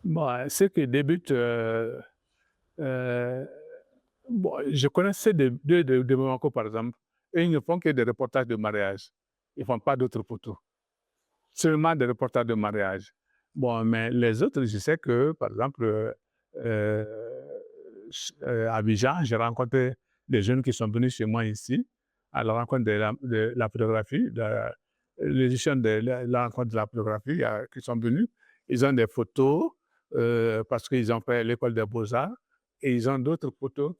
Bon, ceux qui débutent, heu, bon, je connaissais de Bamako, par exemple, et ils ne font que des reportages de mariage. Ils ne font pas d'autres photos, seulement des reportages de mariage. Bon, mais les autres, je sais que, par exemple, à Abidjan, j'ai rencontré des jeunes qui sont venus chez moi ici, à la rencontre de la photographie, l'édition de la rencontre de la photographie, qui sont venus. Ils ont des photos parce qu'ils ont fait l'école des beaux-arts et ils ont d'autres photos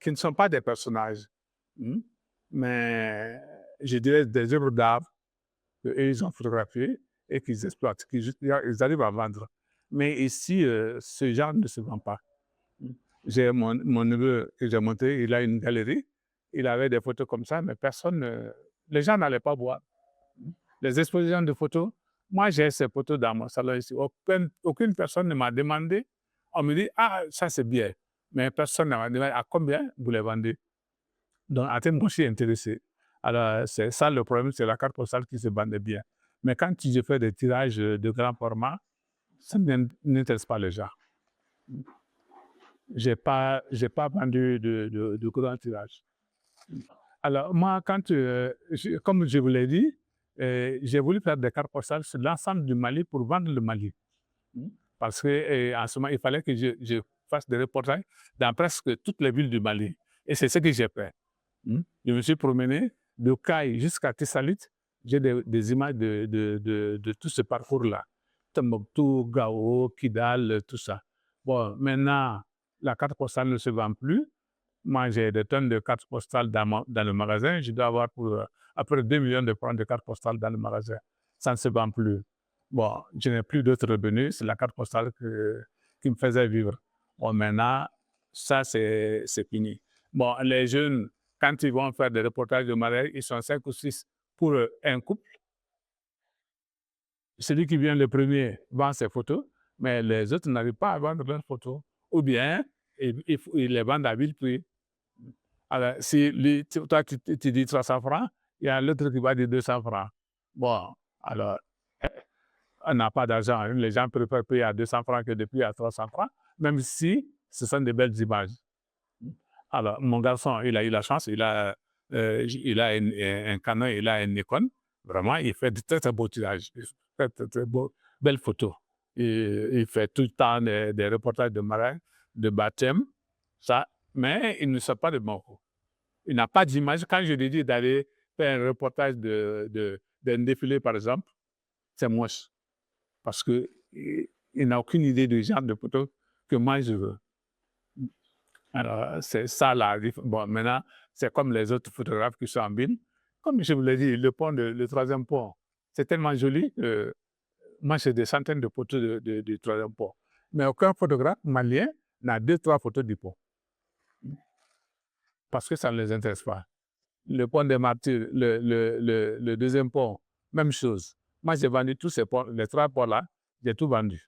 qui ne sont pas des personnages, hmm, mais je dirais des œuvres d'art qu'eux, ils ont photographiées et qu'ils exploitent, ils arrivent à vendre. Mais ici, ce genre ne se vend pas. Mmh. J'ai mon neveu que j'ai montré, il a une galerie, il avait des photos comme ça, mais les gens n'allaient pas voir. Mmh. Les expositions de photos, moi j'ai ces photos dans mon salon ici, aucune personne ne m'a demandé. On me dit: «Ah, ça c'est bien», mais personne ne m'a demandé: «À combien vous les vendez?» Donc à tel moment, je suis intéressé. Alors c'est ça le problème, c'est la carte postale qui se vendait bien. Mais quand je fais des tirages, de grand format, ça n'intéresse pas les gens. J'ai pas vendu de grands tirages. Alors moi, comme je vous l'ai dit, j'ai voulu faire des cartes postales sur l'ensemble du Mali pour vendre le Mali. Mmh. Parce que, en ce moment, il fallait que je fasse des reportages dans presque toutes les villes du Mali et c'est ce que j'ai fait. Mmh. Je me suis promené de Caille jusqu'à Tissalit. J'ai des images de tout ce parcours-là. Tombouctou, Gao, Kidal, tout ça. Bon, maintenant, la carte postale ne se vend plus. Moi, j'ai des tonnes de cartes postales dans le magasin. Je dois avoir à peu près 2 millions de francs de cartes postales dans le magasin. Ça ne se vend plus. Bon, je n'ai plus d'autres revenus. C'est la carte postale qui me faisait vivre. Bon, maintenant, ça, c'est fini. Bon, les jeunes, quand ils vont faire des reportages de mariage, ils sont 5 ou 6 pour un couple. Celui qui vient le premier vend ses photos, mais les autres n'arrivent pas à vendre leurs photos. Ou bien, ils les vendent à vil prix. Alors, si toi, tu dis 300 francs, il y a l'autre qui va dire 200 francs. Bon, alors, eh, on n'a pas d'argent. Hein. Les gens préfèrent payer à 200 francs que de payer à 300 francs, même si ce sont de belles images. Alors, mon garçon, il a eu la chance, il a un Canon, il a un Nikon. Vraiment, il fait de très, très beaux tirages. Il fait de très, très belles photos. Il fait tout le temps des reportages de mariage, de baptême, ça, mais il ne sort pas de Banco. Il n'a pas d'image. Quand je lui dis d'aller faire un reportage d'un défilé, par exemple, c'est moche. Parce qu'il n'a aucune idée du genre de photos que moi je veux. Alors, c'est ça bon, maintenant, c'est comme les autres photographes qui sont en ville. Comme je vous l'ai dit, le troisième pont, c'est tellement joli que moi, j'ai des centaines de photos du troisième pont. Mais aucun photographe malien n'a 2, 3 photos du pont. Parce que ça ne les intéresse pas. Le pont des Martyrs, le deuxième pont, même chose. Moi, j'ai vendu tous ces ponts, les 3 ponts-là, j'ai tout vendu.